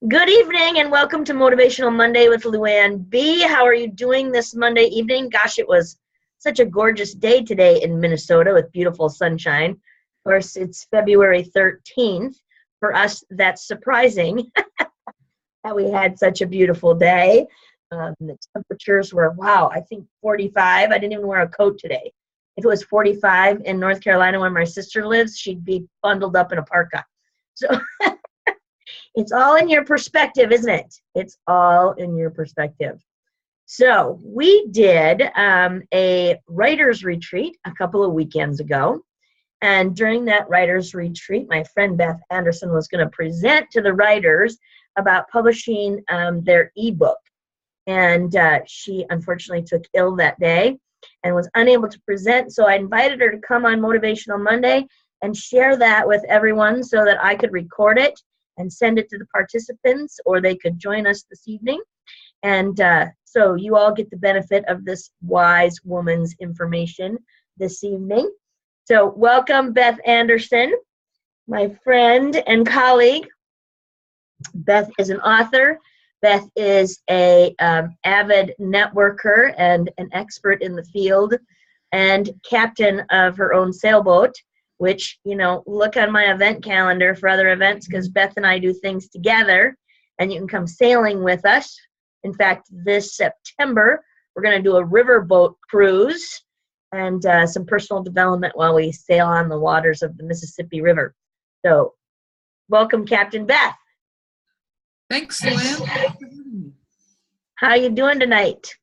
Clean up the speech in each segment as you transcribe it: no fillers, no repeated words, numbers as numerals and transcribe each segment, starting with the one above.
Good evening and welcome to Motivational Monday with Luann B. How are you doing this Monday evening? Gosh, it was such a gorgeous day today in Minnesota with beautiful sunshine. Of course, it's February 13th. For us, that's surprising that we had such a beautiful day. The temperatures were, wow, I think 45. I didn't even wear a coat today. If it was 45 in North Carolina where my sister lives, she'd be bundled up in a parka. So it's all in your perspective, isn't it? It's all in your perspective. So we did a writer's retreat a couple of weekends ago. And during that writer's retreat, my friend Beth Anderson was going to present to the writers about publishing their ebook. And she unfortunately took ill that day and was unable to present. So I invited her to come on Motivational Monday and share that with everyone so that I could record it and send it to the participants, or they could join us this evening. And so you all get the benefit of this wise woman's information this evening. So welcome, Beth Anderson, my friend and colleague. Beth is an author. Beth is a avid networker and an expert in the field and captain of her own sailboat, which, look on my event calendar for other events because Beth and I do things together, and you can come sailing with us. In fact, this September, we're going to do a riverboat cruise and some personal development while we sail on the waters of the Mississippi River. Welcome, Captain Beth. Thanks, Luann. How you doing tonight?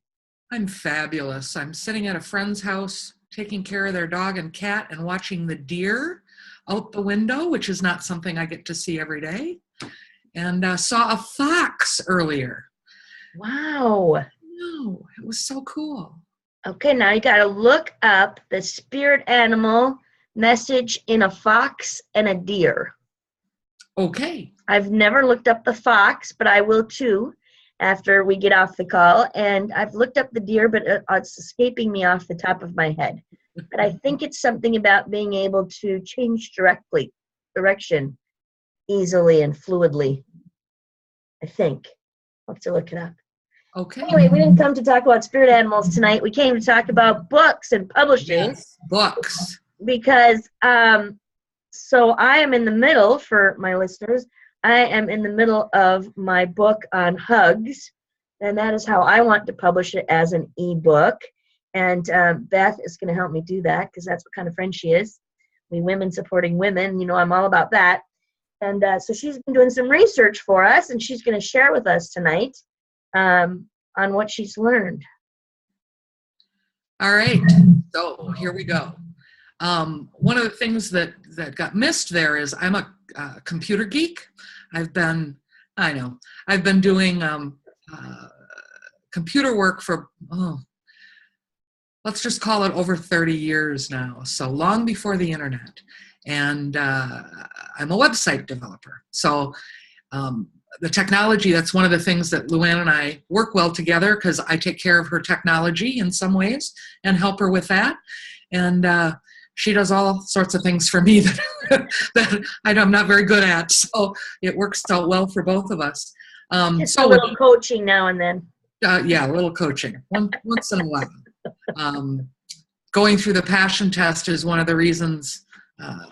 I'm fabulous. I'm sitting at a friend's house, taking care of their dog and cat and watching the deer out the window, which is not something I get to see every day. And saw a fox earlier. Wow. No, it was so cool. Okay, now you got to look up the spirit animal message in a fox and a deer. Okay. I've never looked up the fox, but I will too after we get off the call. And I've looked up the deer, but it's escaping me off the top of my head. But I think it's something about being able to change direction easily and fluidly. I think. I'll have to look it up. Okay. Anyway, we didn't come to talk about spirit animals tonight. We came to talk about books and publishing. Yes, books. Because, so I am in the middle, for my listeners, I am in the middle of my book on hugs, and that is how I want to publish it as an ebook. And Beth is going to help me do that because that's what kind of friend she is. We women supporting women, I'm all about that. And so she's been doing some research for us, and she's going to share with us tonight on what she's learned. All right, so here we go. One of the things that got missed there is I'm a computer geek. I've been doing computer work for, let's just call it over 30 years now, so long before the internet. And I'm a website developer. So the technology, that's one of the things that Luann and I work well together because I take care of her technology in some ways and help her with that. And she does all sorts of things for me that I'm not very good at. So it works out well for both of us. Just a little coaching now and then. Yeah, a little coaching once in a while. Going through the passion test is one of the reasons,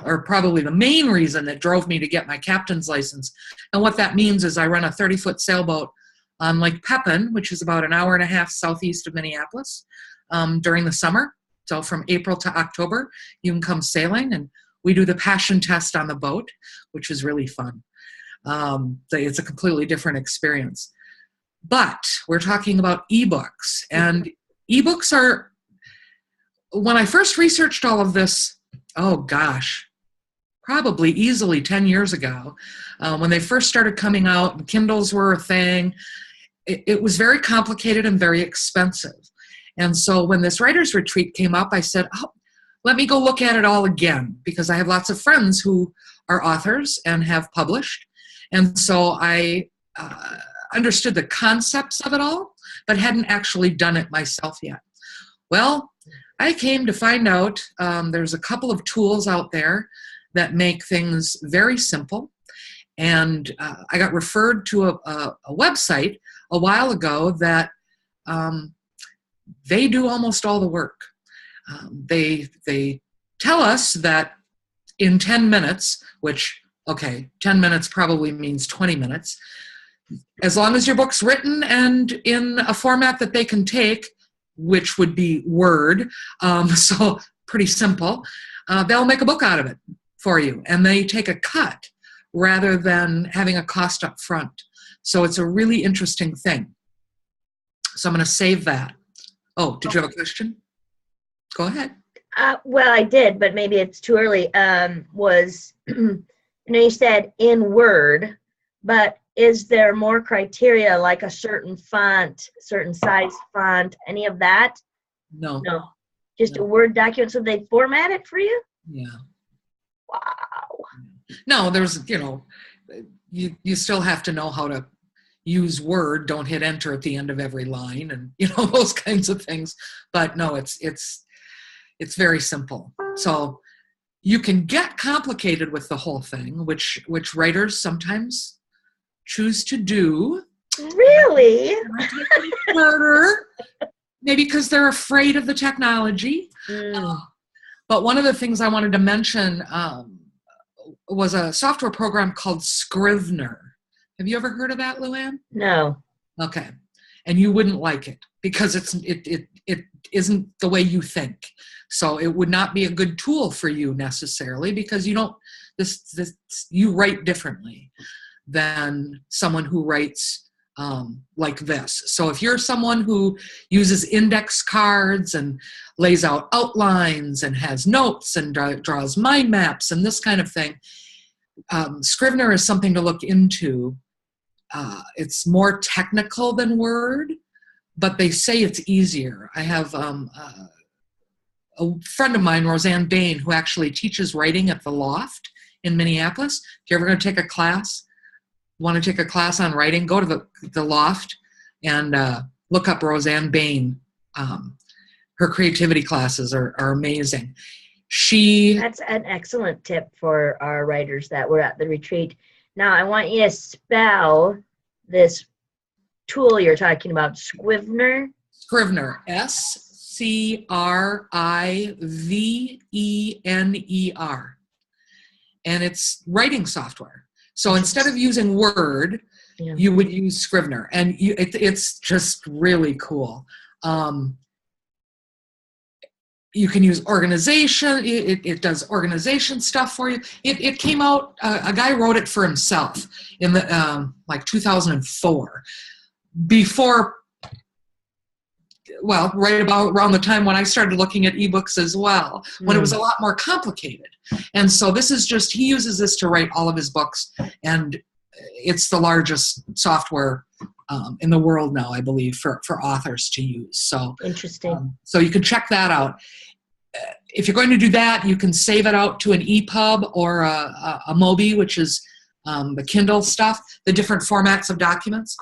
or probably the main reason that drove me to get my captain's license. And what that means is I run a 30-foot sailboat on Lake Pepin, which is about an hour and a half southeast of Minneapolis, during the summer. So from April to October, you can come sailing, and we do the passion test on the boat, which is really fun. It's a completely different experience. But we're talking about ebooks, and ebooks are, when I first researched all of this, probably easily 10 years ago, when they first started coming out and Kindles were a thing, it was very complicated and very expensive. And so when this writer's retreat came up, I said, let me go look at it all again, because I have lots of friends who are authors and have published. And so I understood the concepts of it all, but hadn't actually done it myself yet. Well, I came to find out there's a couple of tools out there that make things very simple And I got referred to a website a while ago that they do almost all the work. They tell us that in 10 minutes, which, okay, 10 minutes probably means 20 minutes, as long as your book's written and in a format that they can take, which would be Word, so pretty simple, they'll make a book out of it for you. And they take a cut rather than having a cost up front. So it's a really interesting thing. So I'm going to save that. Oh, did you have a question? Go ahead. Well, I did, but maybe it's too early. You said in Word, but is there more criteria, like a certain font, certain size font, any of that? No. No. Just No. a Word document, so they format it for you? Yeah. Wow. No, there's, you still have to know how to use Word. Don't hit enter at the end of every line, and those kinds of things. But no, it's very simple. So you can get complicated with the whole thing, which writers sometimes choose to do. Really? Harder, maybe because they're afraid of the technology. But one of the things I wanted to mention was a software program called Scrivener. Have you ever heard of that, Luann? No. Okay. And you wouldn't like it because it isn't the way you think. So it would not be a good tool for you necessarily, because you don't you write differently than someone who writes like this. So if you're someone who uses index cards and lays out outlines and has notes and draws mind maps and this kind of thing, Scrivener is something to look into. It's more technical than Word, but they say it's easier. I have a friend of mine, Roseanne Bain, who actually teaches writing at the Loft in Minneapolis. If you're ever going to take a class, want to take a class on writing, go to the Loft and look up Roseanne Bain. Her creativity classes are amazing. That's an excellent tip for our writers that were at the retreat. Now I want you to spell this tool you're talking about, Scrivener. Scrivener, Scrivener. And it's writing software. So instead of using Word, you would use Scrivener. And it's just really cool. You can use organization. It does organization stuff for you. It came out, a guy wrote it for himself in the like 2004. Before, well, right about around the time when I started looking at ebooks as well, when it was a lot more complicated. And so this is just, he uses this to write all of his books, and it's the largest software in the world now, I believe, for authors to use. So interesting. So you can check that out. If you're going to do that, you can save it out to an EPUB or a Mobi, which is the Kindle stuff, the different formats of documents.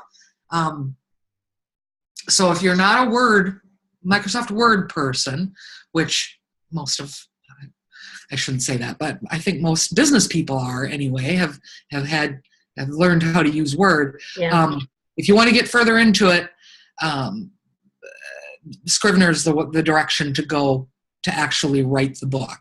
So if you're not a Microsoft Word person, which most of, I shouldn't say that, but I think most business people are anyway, have learned how to use Word. Yeah. If you want to get further into it, Scrivener is the direction to go to actually write the book.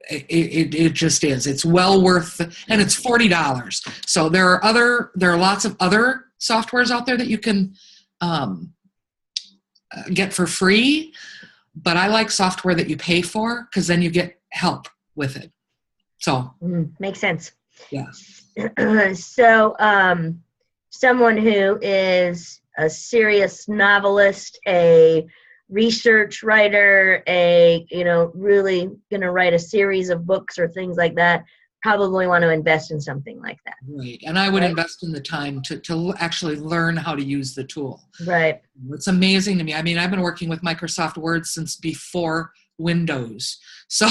It just is. It's well worth, and it's $40. So there are lots of other softwares out there that you can get for free, but I like software that you pay for, because then you get help with it. So makes sense. Yeah. So someone who is a serious novelist, a research writer, really going to write a series of books or things like that, probably want to invest in something like that. Right. And I would invest in the time to actually learn how to use the tool. Right. It's amazing to me. I mean, I've been working with Microsoft Word since before Windows. So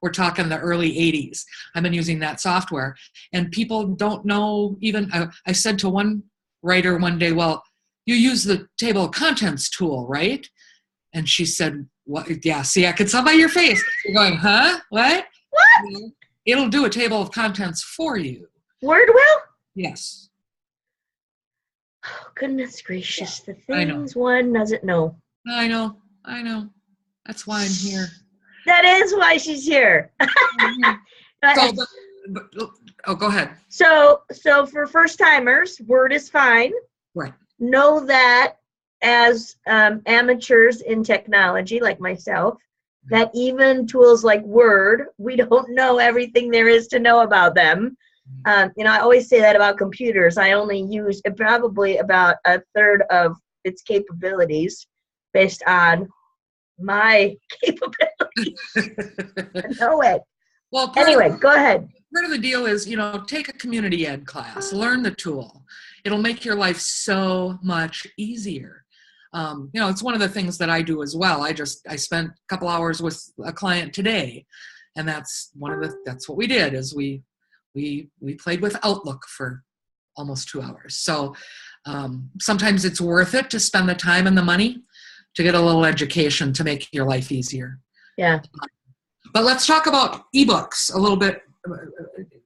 we're talking the early 80s. I've been using that software, and people don't know even, I said to one writer one day, well, you use the table of contents tool, right? And she said, "What? Yeah, see, I could tell by your face. You're going, huh? What? What? It'll do a table of contents for you. Word will? Yes. Oh, goodness gracious. The I know. things one doesn't know. I know. That's why I'm here. That is why she's here. So, go ahead. So for first timers, Word is fine. Right. Know that as amateurs in technology, like myself, that even tools like Word, we don't know everything there is to know about them. I always say that about computers. I only use probably about a third of its capabilities based on my capabilities. I know it. Well, anyway, go ahead. Part of the deal is, take a community ed class, learn the tool. It'll make your life so much easier. It's one of the things that I do as well. I spent a couple hours with a client today, and that's what we did is we played with Outlook for almost 2 hours. So sometimes it's worth it to spend the time and the money to get a little education to make your life easier. Yeah. But let's talk about ebooks a little bit.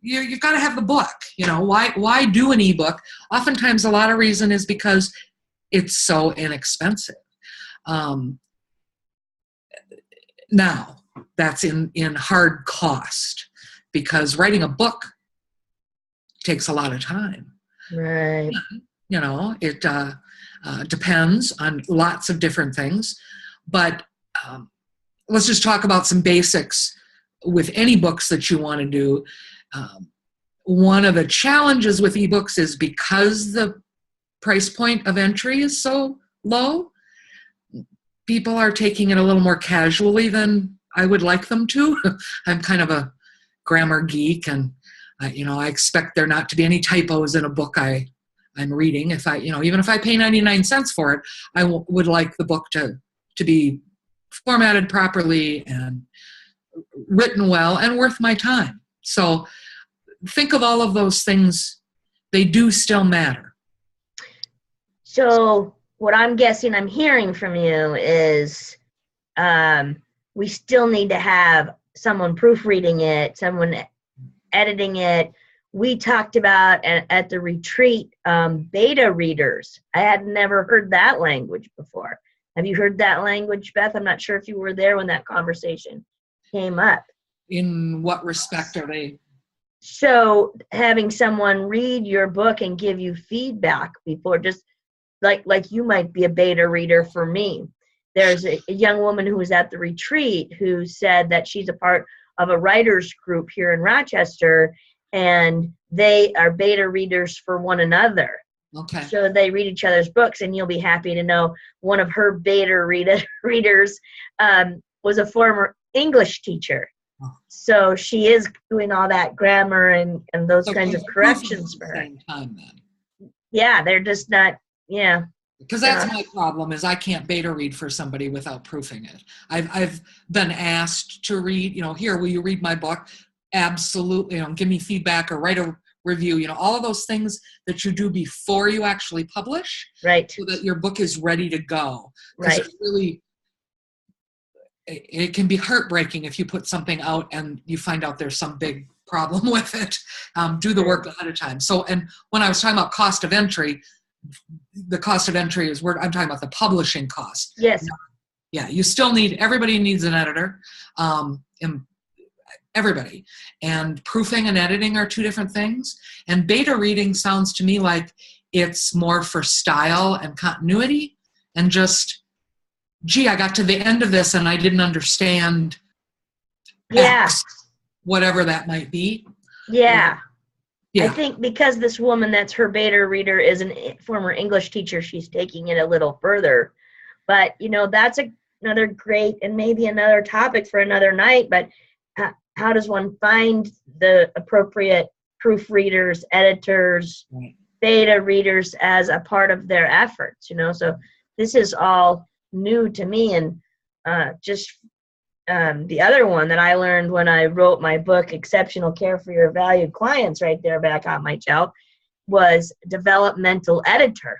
You've got to have the book. Why do an ebook? Oftentimes, a lot of reason is because it's so inexpensive. Now, that's in hard cost, because writing a book takes a lot of time. Right. It depends on lots of different things. But let's just talk about some basics with any books that you want to do. One of the challenges with ebooks is because the price point of entry is so low, people are taking it a little more casually than I would like them to. I'm kind of a grammar geek, and I expect there not to be any typos in a book I'm reading. Even if I pay 99 cents for it, I would like the book to be formatted properly and written well and worth my time. So think of all of those things. They do still matter. So what I'm guessing I'm hearing from you is we still need to have someone proofreading it, someone editing it. We talked about at the retreat beta readers. I had never heard that language before. Have you heard that language, Beth? I'm not sure if you were there when that conversation came up. In what respect are they? So having someone read your book and give you feedback before, just like you might be a beta reader for me. There's a young woman who was at the retreat who said that she's a part of a writers group here in Rochester, and they are beta readers for one another. Okay. So they read each other's books, and you'll be happy to know one of her beta readers was a former English teacher. Oh. So she is doing all that grammar and those kinds of corrections for her. Same time, then. Yeah, they're just not. Yeah. Because that's my problem, is I can't beta read for somebody without proofing it. I've been asked to read, here, will you read my book? Absolutely. Give me feedback or write a review, all of those things that you do before you actually publish. Right. So that your book is ready to go. Right. It can be heartbreaking if you put something out and you find out there's some big problem with it. Do the work ahead of time. So, and when I was talking about cost of entry, the cost of entry is I'm talking about the publishing cost. Yes. Yeah, everybody needs an editor. Everybody. And proofing and editing are two different things. And beta reading sounds to me like it's more for style and continuity and just, I got to the end of this and I didn't understand X, whatever that might be. Yeah. Yeah. I think because this woman that's her beta reader is a former English teacher, she's taking it a little further. But, that's another great and maybe another topic for another night. But how does one find the appropriate proofreaders, editors, beta readers as a part of their efforts? So this is all new to me. And the other one that I learned when I wrote my book, Exceptional Care for Your Valued Clients, right there back on my shelf, was developmental editor,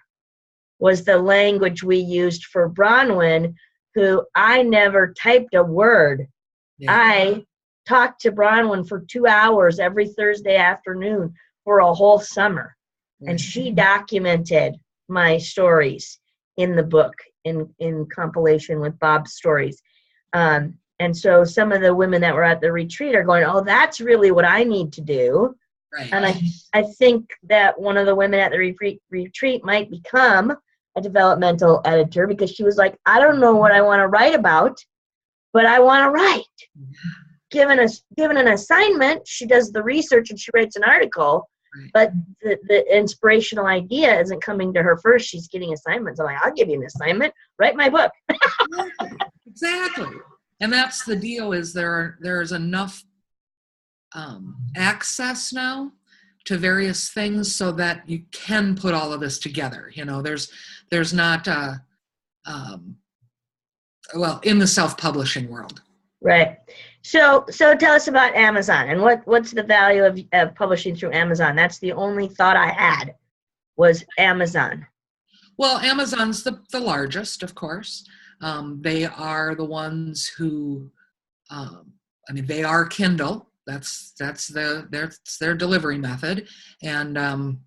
was the language we used for Bronwyn, who I never typed a word. Yeah. I talked to Bronwyn for 2 hours every Thursday afternoon for a whole summer. And she documented my stories in the book in compilation with Bob's stories. And so some of the women that were at the retreat are going, oh, that's really what I need to do. Right. And I think that one of the women at the retreat might become a developmental editor, because she was like, I don't know what I want to write about, but I want to write. Given an assignment, she does the research and she writes an article, but the inspirational idea isn't coming to her first. She's getting assignments. I'm like, I'll give you an assignment. Write my book. Exactly. And that's the deal, is there's enough access now to various things so that you can put all of this together. There's not in the self-publishing world. Right. So tell us about Amazon and what's the value of publishing through Amazon? That's the only thought I had, was Amazon. Well, Amazon's the largest, of course. They are the ones who, they are Kindle. That's their delivery method. And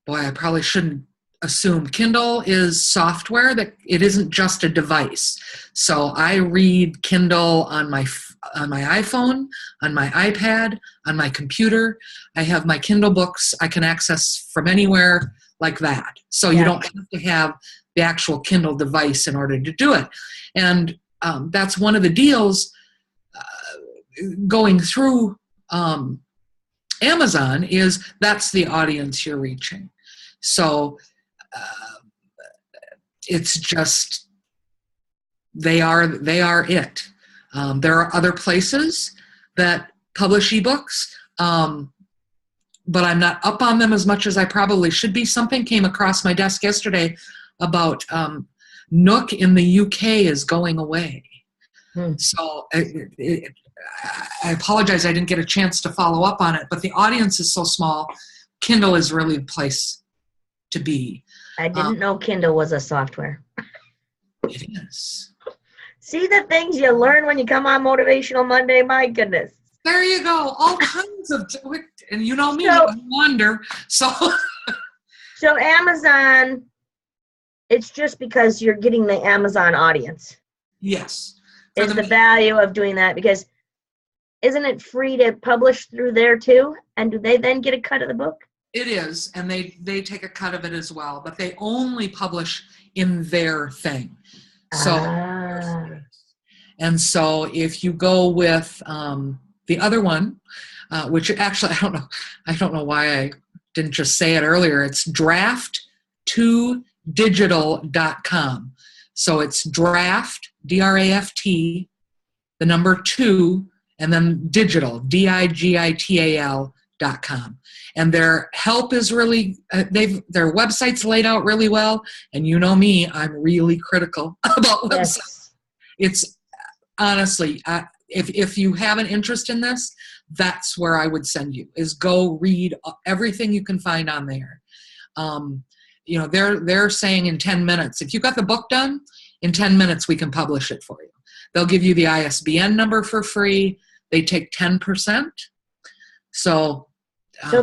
boy, I probably shouldn't assume. Kindle is software, that it isn't just a device. So I read Kindle on my iPhone, on my iPad, on my computer. I have my Kindle books I can access from anywhere like that. So you don't have to have the actual Kindle device in order to do it. And that's one of the deals going through Amazon, is that's the audience you're reaching. So it's just, they are it. There are other places that publish ebooks, but I'm not up on them as much as I probably should be. Something came across my desk yesterday about Nook in the UK is going away. So I apologize, I didn't get a chance to follow up on it, but the audience is so small, Kindle is really the place to be. I didn't know Kindle was a software. It is. See the things you learn when you come on Motivational Monday? My goodness. There you go. All kinds of, and you know me, I wonder. So Amazon, it's just because you're getting the Amazon audience. Yes. Is the value of doing that, because isn't it free to publish through there too? And do they then get a cut of the book? It is, and they take a cut of it as well, but they only publish in their thing. So, and so if you go with the other one, which actually I don't know why I didn't just say it earlier. It's draft2digital.com. So it's draft, DRAFT, the number 2, and then digital, DIGITAL.com. And their help is really, their website's laid out really well. And you know me, I'm really critical about websites. Yes. It's honestly, if you have an interest in this, that's where I would send you, is go read everything you can find on there. They're saying in 10 minutes, if you got the book done, in 10 minutes we can publish it for you. They'll give you the ISBN number for free. They take 10%. So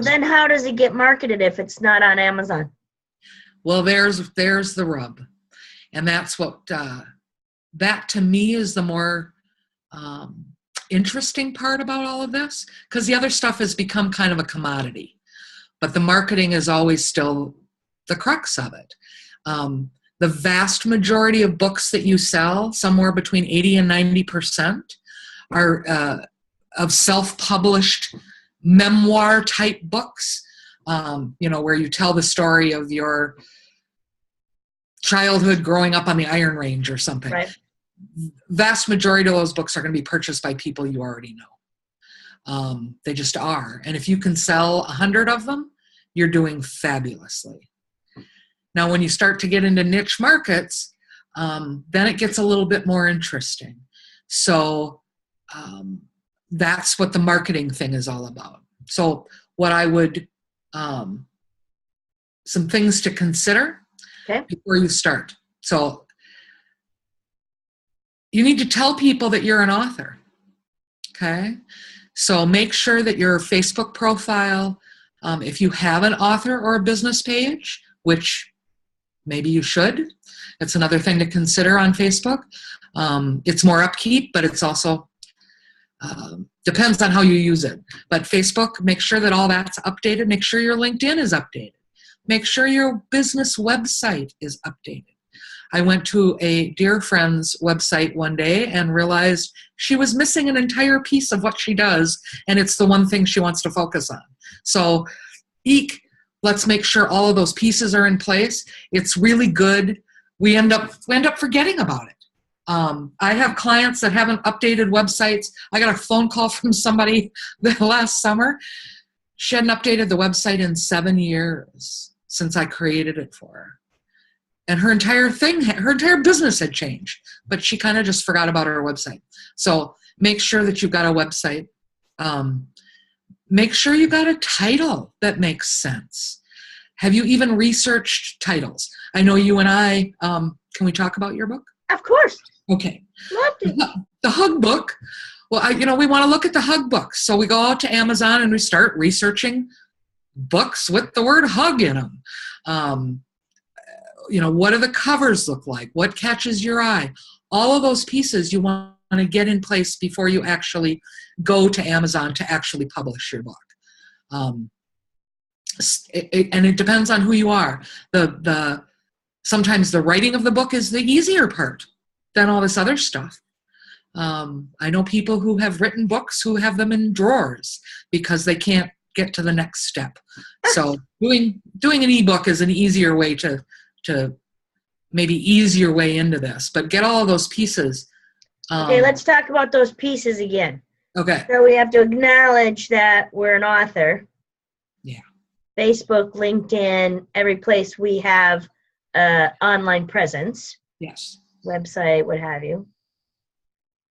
then how does it get marketed if it's not on Amazon? Well, there's the rub. And that's what, that to me is the more interesting part about all of this, because the other stuff has become kind of a commodity, but the marketing is always still the crux of it. The vast majority of books that you sell, somewhere between 80 and 90%, are of self-published memoir type books, where you tell the story of your childhood growing up on the Iron Range or something. Right. Vast majority of those books are going to be purchased by people you already know. They just are. And if you can sell 100 of them, you're doing fabulously. Now, when you start to get into niche markets, then it gets a little bit more interesting. So that's what the marketing thing is all about. So what I would, some things to consider before you start. So you need to tell people that you're an author. Okay. So make sure that your Facebook profile, if you have an author or a business page, which maybe you should, it's another thing to consider on Facebook. It's more upkeep, but it's also depends on how you use it. But Facebook, make sure that all that's updated. Make sure your LinkedIn is updated. Make sure your business website is updated. I went to a dear friend's website one day and realized she was missing an entire piece of what she does, and it's the one thing she wants to focus on. So, let's make sure all of those pieces are in place. It's really good. We end up forgetting about it. I have clients that haven't updated websites. I got a phone call from somebody last summer. She hadn't updated the website in 7 years since I created it for her. And her entire business had changed, but she kind of just forgot about her website. So make sure that you've got a website. Make sure you got a title that makes sense. Have you even researched titles? I know you and I, can we talk about your book? Of course. Okay. Love to. The Hug Book. Well, we want to look at the Hug Book. So we go out to Amazon and we start researching books with the word hug in them. What do the covers look like? What catches your eye? All of those pieces you want to get in place before you actually go to Amazon to actually publish your book. And it depends on who you are. Sometimes the writing of the book is the easier part than all this other stuff. I know people who have written books who have them in drawers because they can't get to the next step. So doing an ebook is an easier way to maybe ease your way into this, but get all of those pieces. Okay, let's talk about those pieces again. Okay. So we have to acknowledge that we're an author. Yeah. Facebook, LinkedIn, every place we have online presence. Yes. Website, what have you.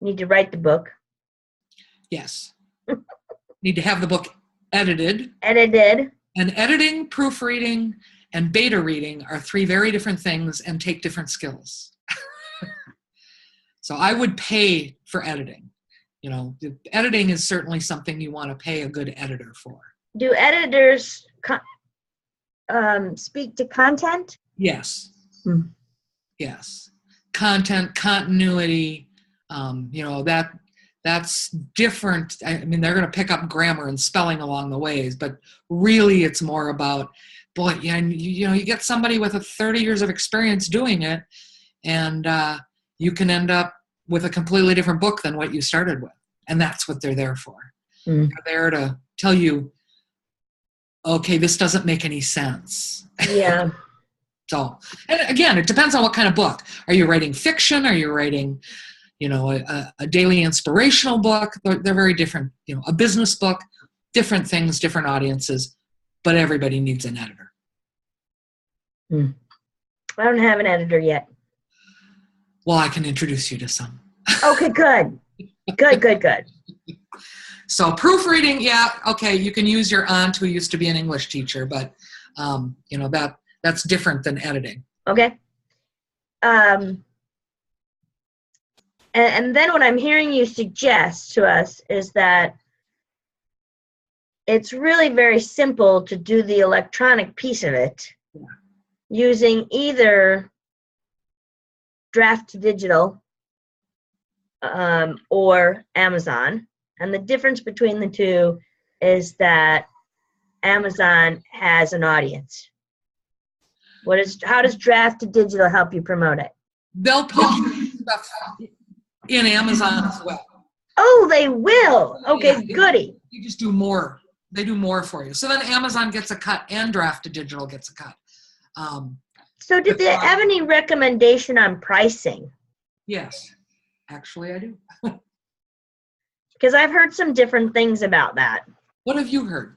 Need to write the book. Yes. Need to have the book edited. Edited. And editing, proofreading, and beta reading are 3 very different things and take different skills. So I would pay for editing. Editing is certainly something you want to pay a good editor for. Do editors speak to content? Yes. Yes. Content, continuity, that's different. I mean, they're going to pick up grammar and spelling along the ways, but really it's more about, you get somebody with 30 years of experience doing it, and you can end up with a completely different book than what you started with. And that's what they're there for. They're there to tell you, okay, this doesn't make any sense. Yeah. So, and again, it depends on what kind of book. Are you writing fiction? Are you writing, a daily inspirational book? They're very different. A business book, different things, different audiences, but everybody needs an editor. I don't have an editor yet. Well, I can introduce you to some. Okay, good. Good. So proofreading, yeah, okay, you can use your aunt who used to be an English teacher, but that's different than editing. Okay. And then what I'm hearing you suggest to us is that it's really very simple to do the electronic piece of it using either Draft to Digital or Amazon. And the difference between the two is that Amazon has an audience. How does Draft to Digital help you promote it? They'll put stuff in Amazon as well. Oh, they will. Okay, Yeah, goody. You just do more. They do more for you. So then Amazon gets a cut and Draft to Digital gets a cut. So did they have any recommendation on pricing? Yes, actually I do. Because I've heard some different things about that. What have you heard?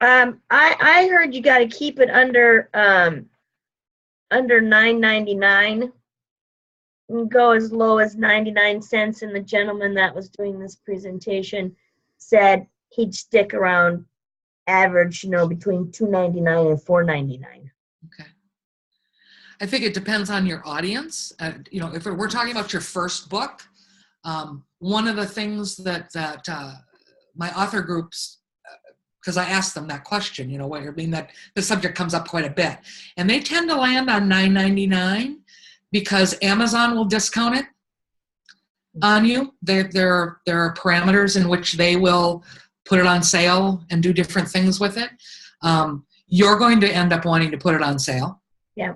I heard you got to keep it under $9.99 and go as low as 99 cents. And the gentleman that was doing this presentation said he'd stick around average, between $2.99 and $4.99. Okay. I think it depends on your audience. If we're talking about your first book, one of the things that my author groups, because I asked them that question, you know, what I mean, that the subject comes up quite a bit, and they tend to land on $9.99 because Amazon will discount it on you. There are parameters in which they will put it on sale and do different things with it. You're going to end up wanting to put it on sale. Yeah.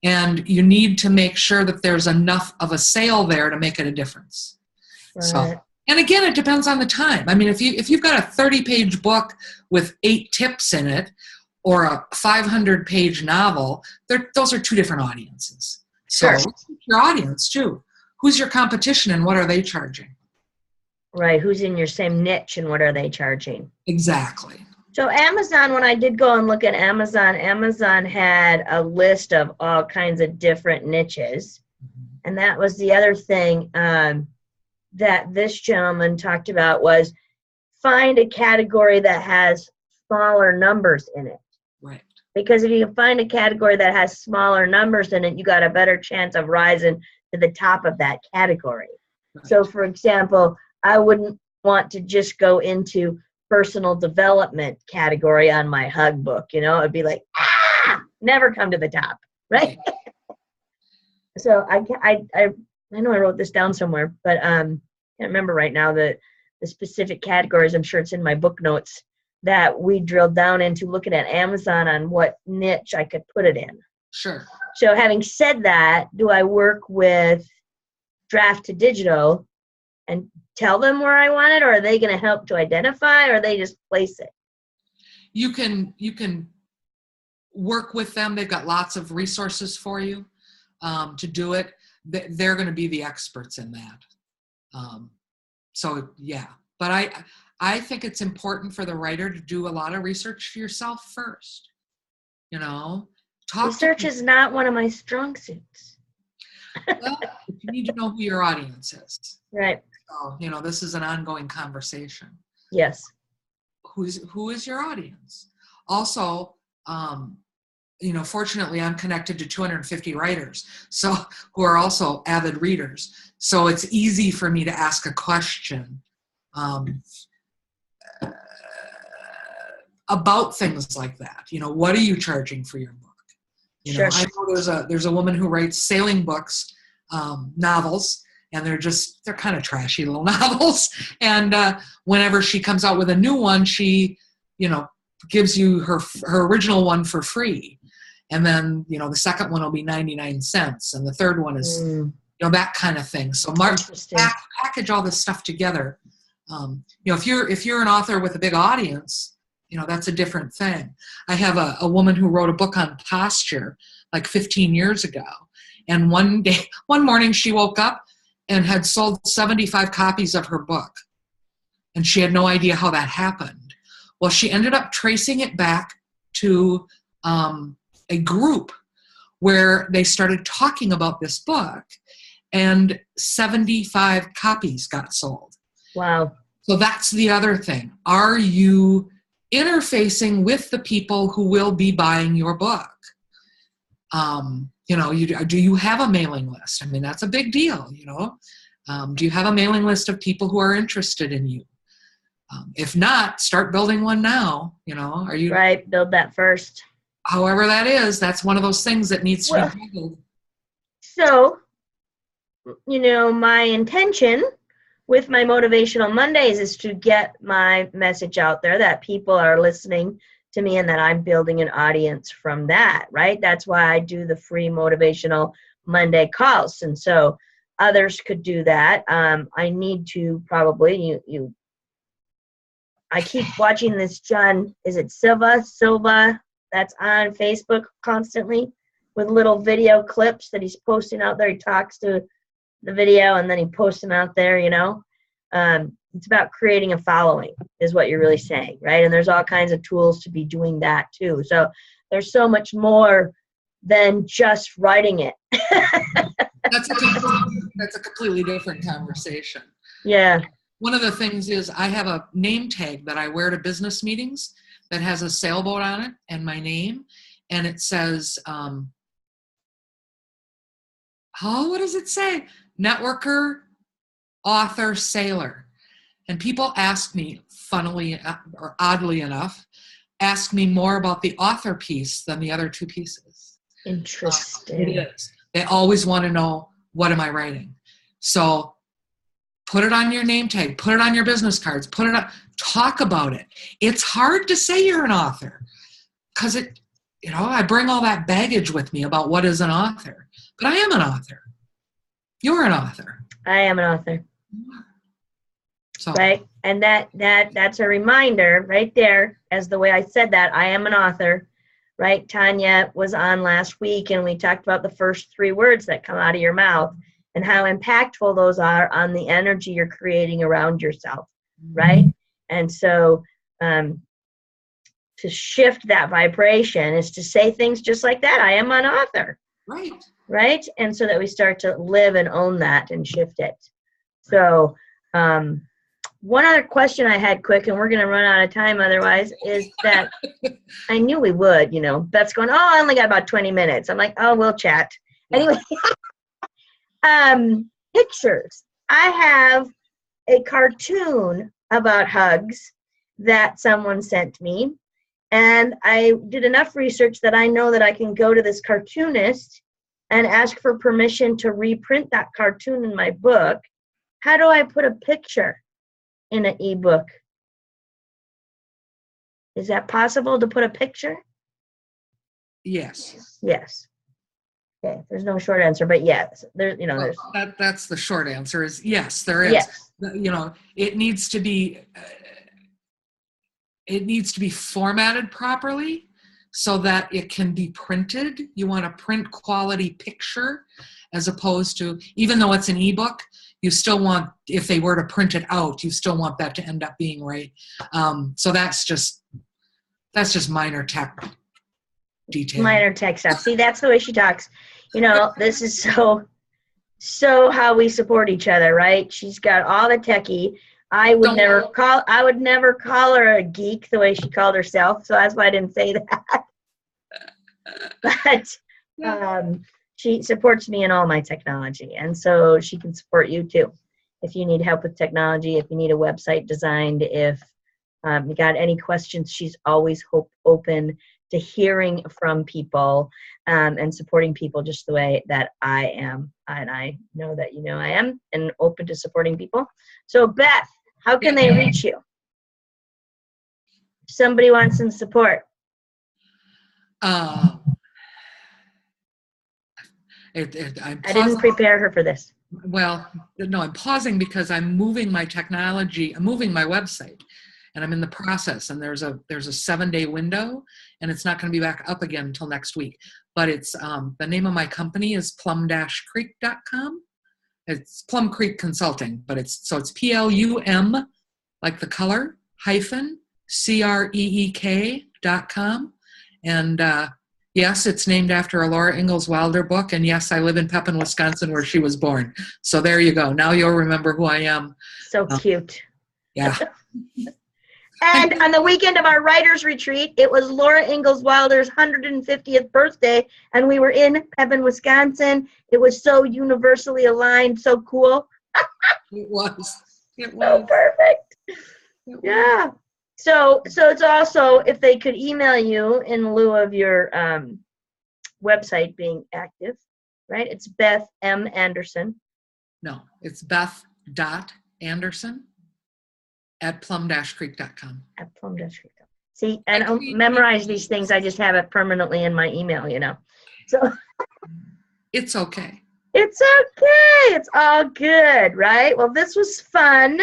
And you need to make sure that there's enough of a sale there to make it a difference. Right. So, and again, it depends on the time. I mean, if you've got a 30-page book with 8 tips in it, or a 500-page novel, those are two different audiences. So, Sure. your audience too. Who's your competition and what are they charging? Right. Who's in your same niche and what are they charging? Exactly. So Amazon, when I did go and look at Amazon, Amazon had a list of all kinds of different niches. And that was the other thing that this gentleman talked about, was find a category that has smaller numbers in it. Right. Because if you can find a category that has smaller numbers in it, you got a better chance of rising to the top of that category. Right. So for example, I wouldn't want to just go into personal development category on my hug book. You know, it'd be like, never come to the top, right? So I know I wrote this down somewhere, but can't remember right now the specific categories. I'm sure it's in my book notes that we drilled down into looking at Amazon on what niche I could put it in. Sure. So having said that, do I work with Draft to Digital and tell them where I want it, or are they going to help to identify, or are they just place it? You can work with them. They've got lots of resources for you to do it. They're going to be the experts in that. So yeah, but I think it's important for the writer to do a lot of research for yourself first. You know, research is not one of my strong suits. Well, you need to know who your audience is. Right. So, you know, this is an ongoing conversation. Yes. Who is your audience? Also, you know, fortunately, I'm connected to 250 writers, so who are also avid readers. So it's easy for me to ask a question about things like that. You know, what are you charging for your book? You know, I know there's a woman who writes sailing books, novels, and they're kind of trashy little novels. And whenever she comes out with a new one, she, you know, gives you her original one for free. And then, you know, the second one will be 99 cents. And the third one is, you know, that kind of thing. So package all this stuff together. You know, if you're an author with a big audience, you know, that's a different thing. I have a woman who wrote a book on posture like 15 years ago. And one morning she woke up and had sold 75 copies of her book. And she had no idea how that happened. Well, she ended up tracing it back to a group where they started talking about this book, and 75 copies got sold. Wow. So that's the other thing. Are you interfacing with the people who will be buying your book? You know, do you have a mailing list? I mean, that's a big deal, you know. Do you have a mailing list of people who are interested in you? If not, start building one now. You know, are you right? Build that first. However that is, that's one of those things that needs to be built. So, you know, my intention with my Motivational Mondays is to get my message out there that people are listening to me and that I'm building an audience from that, right? That's why I do the free Motivational Monday calls. And so others could do that. I need to probably, I keep watching this John, is it Silva, that's on Facebook constantly with little video clips that he's posting out there. He talks to the video and then he posts them out there, you know. It's about creating a following is what you're really saying, right? And there's all kinds of tools to be doing that too. So there's so much more than just writing it. That's a completely different conversation. Yeah. One of the things is I have a name tag that I wear to business meetings that has a sailboat on it and my name, and it says, what does it say? Networker, author, sailor. And people ask me, funnily or oddly enough, ask me more about the author piece than the other two pieces. Interesting. It is. They always want to know, what am I writing? So put it on your name tag, put it on your business cards, put it on, talk about it. It's hard to say you're an author because I bring all that baggage with me about what is an author. But I am an author. You're an author. I am an author. So. Right? And that's a reminder right there, as the way I said that, I am an author, right? Tanya was on last week and we talked about the first 3 words that come out of your mouth and how impactful those are on the energy you're creating around yourself, right? And so to shift that vibration is to say things just like that. I am an author. Right. Right? And so that we start to live and own that and shift it. So one other question I had quick, and we're going to run out of time otherwise, is that I knew we would, Beth's going, I only got about 20 minutes. I'm like, we'll chat. Anyway, pictures. I have a cartoon about hugs that someone sent me, and I did enough research that I know that I can go to this cartoonist and ask for permission to reprint that cartoon in my book. How do I put a picture in an ebook? Is that possible to put a picture? Yes. Yes. Okay. There's no short answer, but yes. There's. That's the short answer is yes, there is. Yes. It needs to be. It needs to be formatted properly so that it can be printed. You want a print quality picture as opposed to, even though it's an ebook, you still want, if they were to print it out, you still want that to end up being right. So that's just minor tech detail. Minor tech stuff. See, that's the way she talks. This is so how we support each other, right? She's got all the techie. I would never call her a geek the way she called herself, so that's why I didn't say that. But she supports me in all my technology, and so she can support you too. If you need help with technology, if you need a website designed, if you got any questions, she's always open to hearing from people and supporting people just the way that I am. And I know that I am, and open to supporting people. So Beth, how can they reach you? If somebody wants some support. I didn't prepare her for this. Well, no, I'm pausing because I'm moving my technology. I'm moving my website, and I'm in the process. And there's a 7-day window, and it's not going to be back up again until next week. But it's the name of my company is plum-creek.com. It's Plum Creek Consulting, but it's PLUM, like the color, -CREEK.com. And yes, it's named after a Laura Ingalls Wilder book. And yes, I live in Pepin, Wisconsin, where she was born. So there you go. Now you'll remember who I am. So cute. Yeah. And on the weekend of our writers' retreat, it was Laura Ingalls Wilder's 150th birthday, and we were in Pepin, Wisconsin. It was so universally aligned, so cool. It was. So perfect. Yeah. So it's also, if they could email you in lieu of your website being active, right? It's Beth M. Anderson. No, it's Beth.Anderson at plum-creek.com. At plum-creek.com. See, and I'll memorize these things. I just have it permanently in my email, So it's okay. It's okay. It's all good, right? Well, this was fun.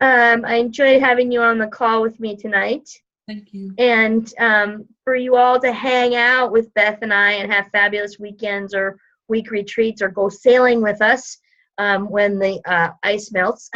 I enjoyed having you on the call with me tonight. Thank you. And for you all to hang out with Beth and I and have fabulous weekends or week retreats or go sailing with us when the ice melts.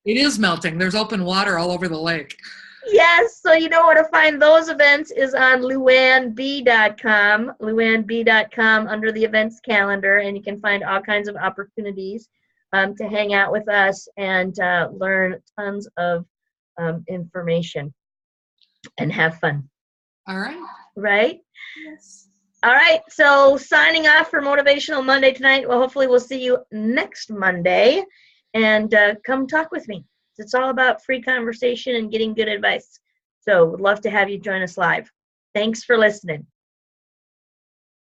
It is melting. There's open water all over the lake. Yes, so you know where to find those events is on luannb.com, luannb.com under the events calendar, and you can find all kinds of opportunities to hang out with us and learn tons of information and have fun. All right. Right? Yes. All right, so signing off for Motivational Monday tonight. Well, hopefully we'll see you next Monday. and come talk with me. It's all about free conversation and getting good advice. So would love to have you join us live. Thanks for listening.